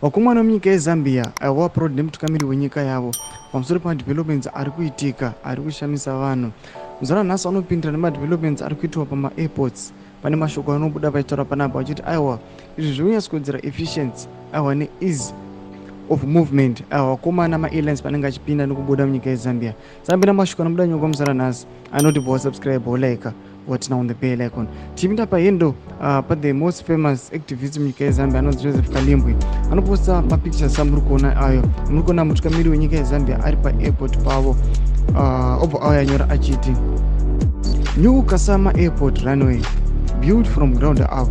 Vakomana munyika yeZambia vaproud nemutungamiri wenyika yavo pamusoro pemadevelopments ari kuitika ari kushamisa vanhu. Muzana nhasi vanopindira nemadevelopments ari kuitwa pamaairports. Pane mashoko anobuda pachitaura panapa vachiti aiwa izvi zvinonyatsokuwedzera efficiency aiwa neease of movement vakomana maairlines panenge achipinda nekubuda munyika yeZambia. Sambira mashoko anobuda nyoko muzana nhasi anoti bva wasubscribe wolaika watina on the bell icon. Tichipinda pahendo the most famous activist munyika yeZambia anonzi Joseph Kalimbwe anoposta mapictures amuri kuona ayo. Muri kuona mutungamiri wenyika yeZambia ari paairport pavo obva auya nyora achiti new Kasama airport runway built from ground up.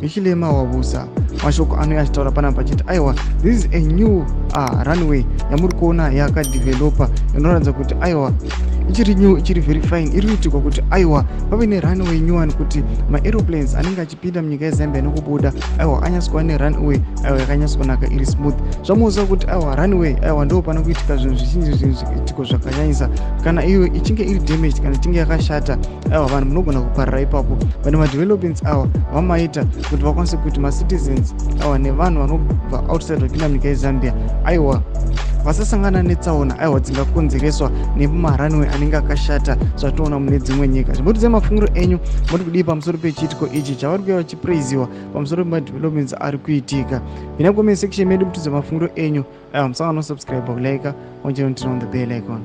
Hichilema Azviita mashoko anouya achitaura panapa achiti aiwa this is a new runway yamuri kuona yakadevelopa inoratidza kuti aiwa ichiri new ichiri very fine iri kuitirwa kuti aiwa pave nerunway nyuwani kuti maaeroplanes anenge achipinda munyika yeZambia nekubuda aiwa anyatsikuva nerunway aiwa yakanyatsokunaka iri smooth. Zvamuziva kuti aiwa runway aiwa ndo pano kuitika zvinhu zvizhinji zviitiko zvakanyanyisa. Kana iyo ichinge iri damaged kana ichinge yakashata aiwa vanhu munogona kuparara ipapo. Pane madevelopments awa vamaita kuti vakwanise kuti macitizens aiwa nevanhu vanobva outside vachipinda munyika yeZambia aiwa vasasangana netsaona aiwa dzingakonzereswa nemaranwe anenge akashata zvatoona mune dzimwe nyika. Zvimbotidze mafungiro enyu muri kudii pamusoro pechiitiko ichi chavari kuuya vachipraiziwa pamusoro pemadevelopments ari kuitika. Pinda comment section medu mutidze mafungiro enyu aiwa musangano subscribe kulaika onje on the bell icon.